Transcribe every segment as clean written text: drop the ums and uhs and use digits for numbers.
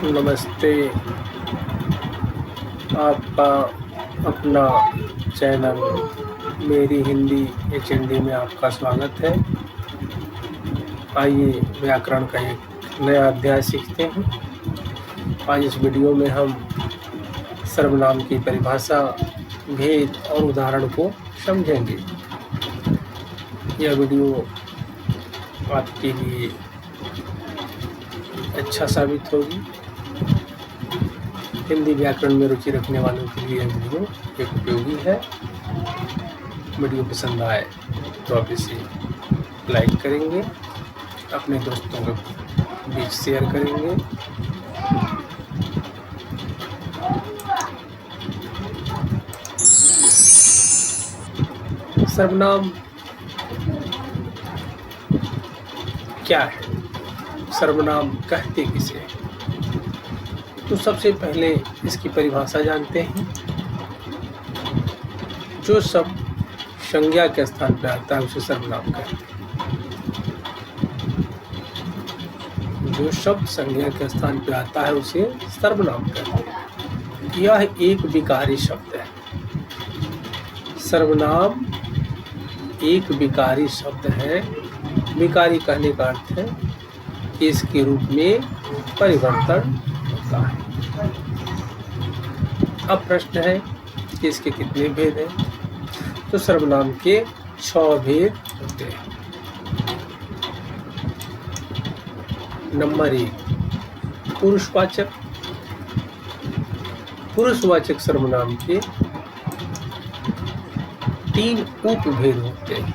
नमस्ते। आपका अपना चैनल मेरी हिंदी HND में आपका स्वागत है। आइए व्याकरण का एक नया अध्याय सीखते हैं। आज इस वीडियो में हम सर्वनाम की परिभाषा, भेद और उदाहरण को समझेंगे। यह वीडियो आपके लिए अच्छा साबित होगी। हिंदी व्याकरण में रुचि रखने वालों के लिए यह वीडियो एक उपयोगी है। वीडियो पसंद आए तो आप इसे लाइक करेंगे, अपने दोस्तों के बीच शेयर करेंगे। सर्वनाम क्या है? सर्वनाम कहते किसे? तो सबसे पहले इसकी परिभाषा जानते हैं। जो शब्द संज्ञा के स्थान पर आता है उसे सर्वनाम कहते हैं। जो शब्द संज्ञा के स्थान पर आता है उसे सर्वनाम कहते हैं। यह एक विकारी शब्द है। सर्वनाम एक विकारी शब्द है। विकारी कहने का अर्थ है कि इसके रूप में परिवर्तन होता है। अब प्रश्न है कि इसके कितने भेद हैं? तो सर्वनाम के 6 भेद होते हैं। नंबर 1, पुरुषवाचक। पुरुषवाचक सर्वनाम के 3 उपभेद होते हैं।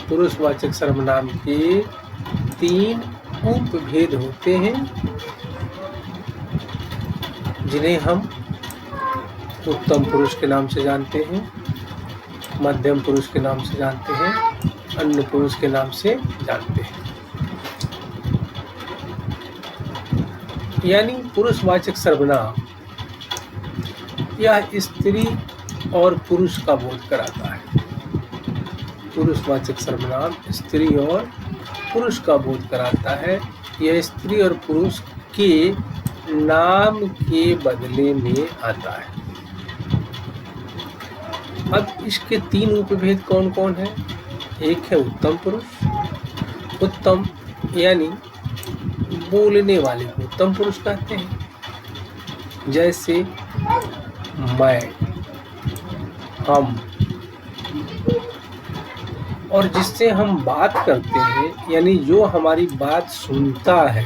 पुरुषवाचक सर्वनाम के 3 उपभेद होते हैं, जिन्हें हम उत्तम पुरुष के नाम से जानते हैं, मध्यम पुरुष के नाम से जानते हैं, अन्य पुरुष के नाम से जानते हैं। यानी पुरुषवाचक सर्वनाम यह स्त्री और पुरुष का बोध कराता है। पुरुषवाचक सर्वनाम स्त्री और पुरुष का बोध कराता है। यह स्त्री और पुरुष के नाम के बदले में आता है। अब इसके 3 उपभेद कौन कौन है? एक है उत्तम पुरुष। उत्तम यानी बोलने वाले को उत्तम पुरुष कहते हैं। जैसे मैं, हम, और जिससे हम बात करते हैं यानी जो हमारी बात सुनता है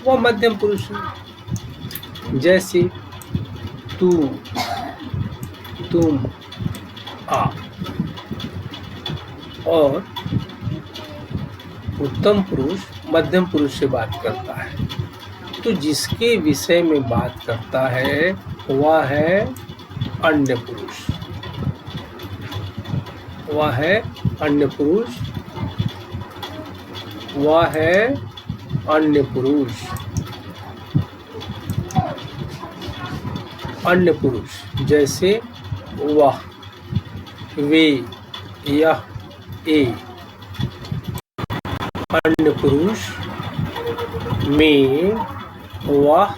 वह मध्यम पुरुष है। जैसे तू, तुम, आप। और उत्तम पुरुष मध्यम पुरुष से बात करता है। तो जिसके विषय में बात करता है वह है अन्य पुरुष। वह है अन्य पुरुष। वह है अन्य पुरुष। अन्य पुरुष जैसे वह, वे, यह, ए। अन्य पुरुष में वह,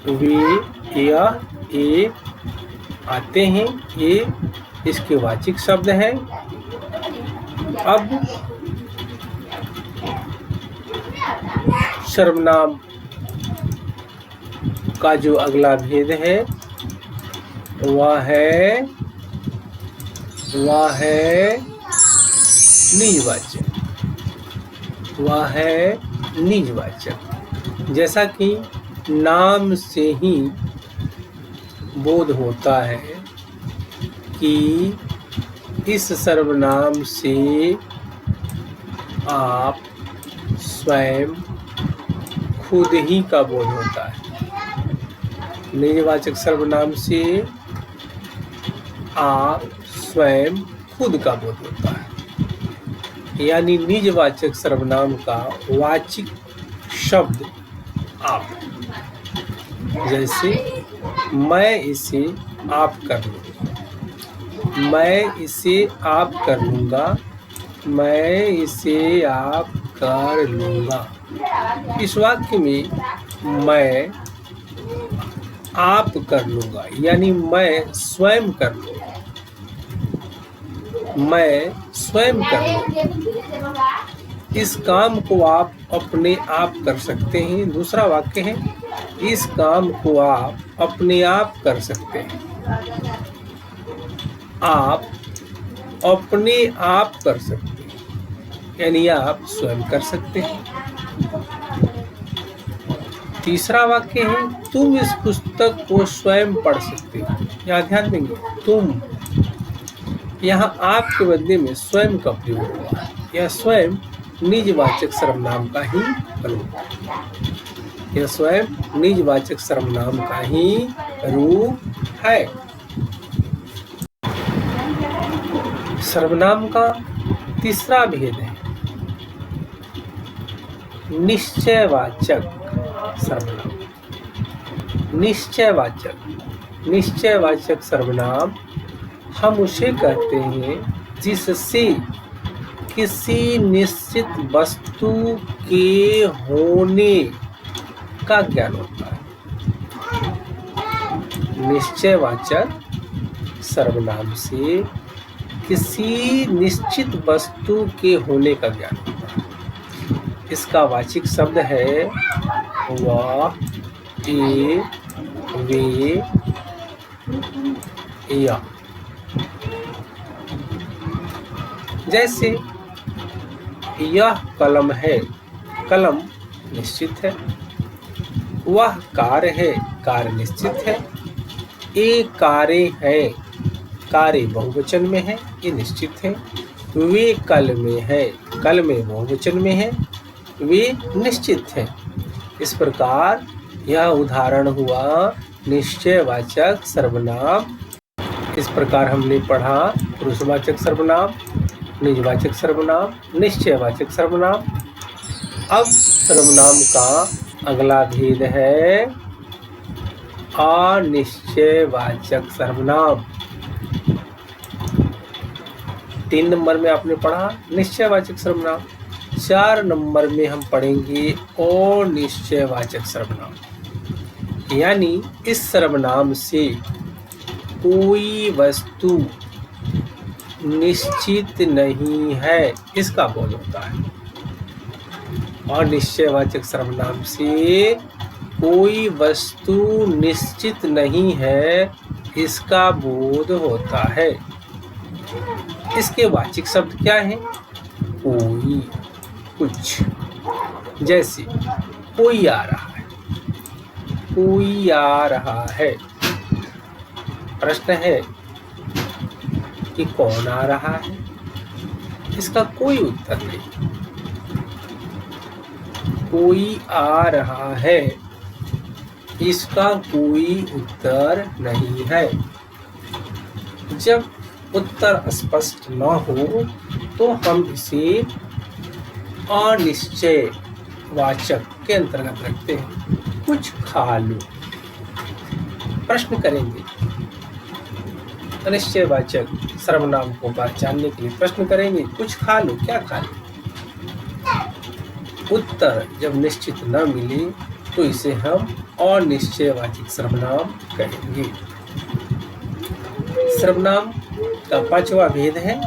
वे, यह, ए आते हैं। ये इसके वाचिक शब्द हैं। अब सर्वनाम का जो अगला भेद है वह है निजवाचक। वह है निजवाचक। जैसा कि नाम से ही बोध होता है कि इस सर्वनाम से आप स्वयं खुद ही का बोध होता है। निजवाचक सर्वनाम से आप स्वयं खुद का बोध होता है। यानी निजवाचक सर्वनाम का वाचिक शब्द आप। जैसे मैं इसे आप कर लूँगा, मैं इसे आप कर लूँगा, मैं इसे आप कर लूंगा। इस वाक्य में मैं आप कर लूंगा यानी मैं स्वयं कर लूंगा, मैं स्वयं कर लूंगा। इस काम को आप अपने आप कर सकते हैं। दूसरा वाक्य है इस काम को आप अपने आप कर सकते हैं, आप अपने आप कर सकते हैं यानी आप स्वयं कर सकते हैं। तीसरा वाक्य है तुम इस पुस्तक को स्वयं पढ़ सकते हो। यहाँ ध्यान देंगे तुम, यहाँ आप के बदले में स्वयं का प्रयोग हुआ है। यह स्वयं निजवाचक सर्वनाम का ही रूप है, यह स्वयं निजवाचक सर्वनाम का ही रूप है। सर्वनाम का तीसरा भेद है निश्चयवाचक सर्वनाम। निश्चयवाचक सर्वनाम हम उसे कहते हैं जिससे किसी निश्चित वस्तु के होने का ज्ञान होता है। निश्चयवाचक सर्वनाम से किसी निश्चित वस्तु के होने का ज्ञान होता है। इसका वाचिक शब्द है वह, ये, वे, या। जैसे यह कलम है, कलम निश्चित है। वह कार है, कार निश्चित है। ये कारें हैं, कारें बहुवचन में है, ये निश्चित है। वे कल में है, कल में बहुवचन में है, वे निश्चित है। इस प्रकार यह उदाहरण हुआ निश्चयवाचक सर्वनाम। इस प्रकार हमने पढ़ा पुरुषवाचक सर्वनाम, निजवाचक सर्वनाम, निश्चयवाचक सर्वनाम। अब सर्वनाम का अगला भेद है अनिश्चयवाचक सर्वनाम। 3 नंबर में आपने पढ़ा निश्चयवाचक सर्वनाम। 4 नंबर में हम पढ़ेंगे अनिश्चयवाचक सर्वनाम। यानी इस सर्वनाम से कोई वस्तु निश्चित नहीं है, इसका बोध होता है। अनिश्चयवाचक सर्वनाम से कोई वस्तु निश्चित नहीं है, इसका बोध होता है। इसके वाचिक शब्द क्या है? कोई, कुछ। जैसे कोई आ रहा है, कोई आ रहा है। प्रश्न है कि कौन आ रहा है? इसका कोई उत्तर नहीं। कोई आ रहा है, इसका कोई उत्तर नहीं है। जब उत्तर स्पष्ट न हो तो हम इसे अनिश्चय वाचक के अंतर्गत रखते हैं। कुछ खा लो। प्रश्न करेंगे अनिश्चयवाचक सर्वनाम को पहचानने के लिए प्रश्न करेंगे कुछ खा लो, क्या खा लो? उत्तर जब निश्चित न मिले तो इसे हम अनिश्चयवाचक सर्वनाम कहेंगे। सर्वनाम का 5वां भेद है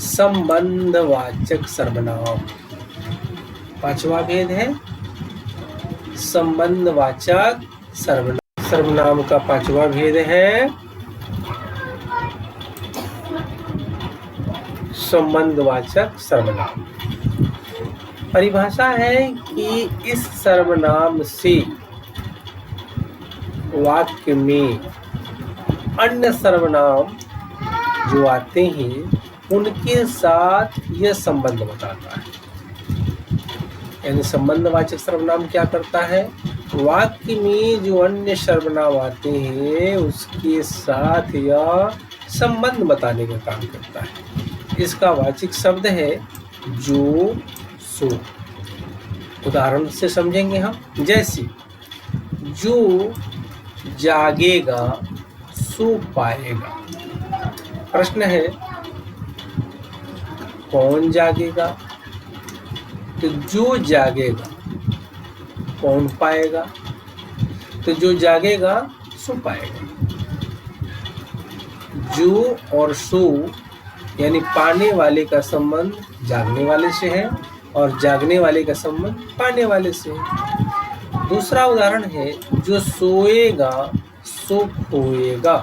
संबंधवाचक सर्वनाम। 5वां भेद है संबंधवाचक सर्वनाम। सर्वनाम का 5वां भेद है संबंधवाचक सर्वनाम। परिभाषा है कि इस सर्वनाम से वाक्य में अन्य सर्वनाम जो आते हैं उनके साथ यह संबंध बताता है। यानी संबंधवाचक सर्वनाम क्या करता है? वाक्य में जो अन्य सर्वनाम आते हैं उसके साथ यह संबंध बताने का काम करता है। इसका वाचिक शब्द है जो, सो। उदाहरण से समझेंगे हम। जैसे जो जागेगा सो पाएगा। प्रश्न है कौन जागेगा? तो जो जागेगा कौन पाएगा? तो जो जागेगा सो पाएगा। जो और सो यानी पाने वाले का संबंध जागने वाले से है और जागने वाले का संबंध पाने वाले से है। दूसरा उदाहरण है, जो सोएगा सो खोएगा।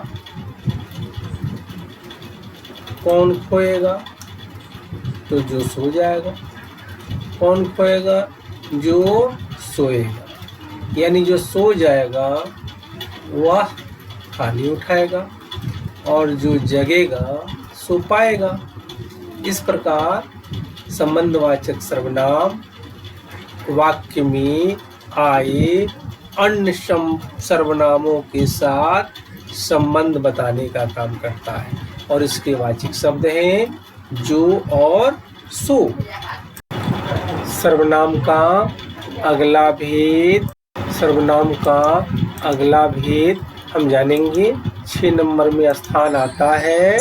कौन खोएगा? तो जो सो जाएगा। कौन खोएगा? जो सोएगा। यानी जो सो जाएगा वह हानि उठाएगा और जो जगेगा सो पाएगा। इस प्रकार संबंधवाचक सर्वनाम वाक्य में आए अन्य सर्वनामों के साथ संबंध बताने का काम करता है और इसके वाचक शब्द हैं जो और सो। सर्वनाम का अगला भेद हम जानेंगे। 6 नंबर में स्थान आता है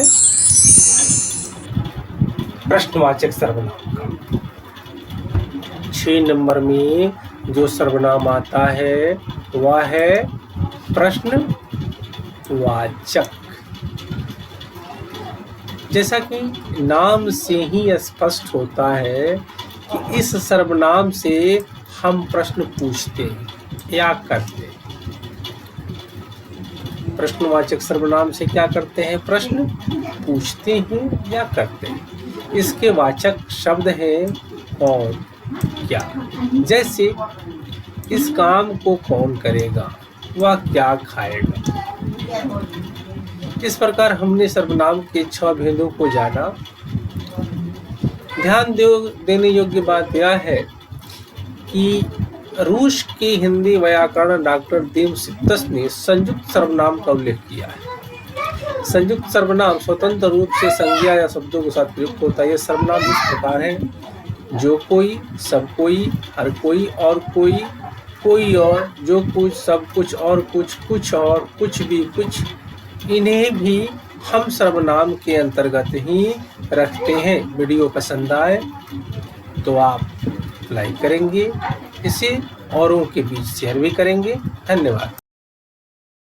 प्रश्नवाचक सर्वनाम का। 6 नंबर में जो सर्वनाम आता है वह है प्रश्नवाचक। जैसा कि नाम से ही स्पष्ट होता है कि इस सर्वनाम से हम प्रश्न पूछते हैं या करते हैं। प्रश्नवाचक सर्वनाम से क्या करते हैं? प्रश्न पूछते हैं या करते हैं। इसके वाचक शब्द हैं कौन, क्या। जैसे इस काम को कौन करेगा, वह क्या खाएगा। इस प्रकार हमने सर्वनाम के 6 भेदों को जाना। ध्यान देने योग्य बात यह है कि रूस के हिंदी व्याकरण डॉक्टर देमसित्तस ने संयुक्त सर्वनाम का उल्लेख किया है। संयुक्त सर्वनाम स्वतंत्र रूप से संज्ञा या शब्दों के साथ प्रयुक्त होता है। यह सर्वनाम इस प्रकार है: जो कोई, सब कोई, हर कोई और कोई, कोई और, जो कुछ, सब कुछ और कुछ, कुछ और, कुछ भी कुछ। इन्हें भी हम सर्वनाम के अंतर्गत ही रखते हैं। वीडियो पसंद आए तो आप लाइक करेंगे, इसे औरों के बीच शेयर भी करेंगे। धन्यवाद।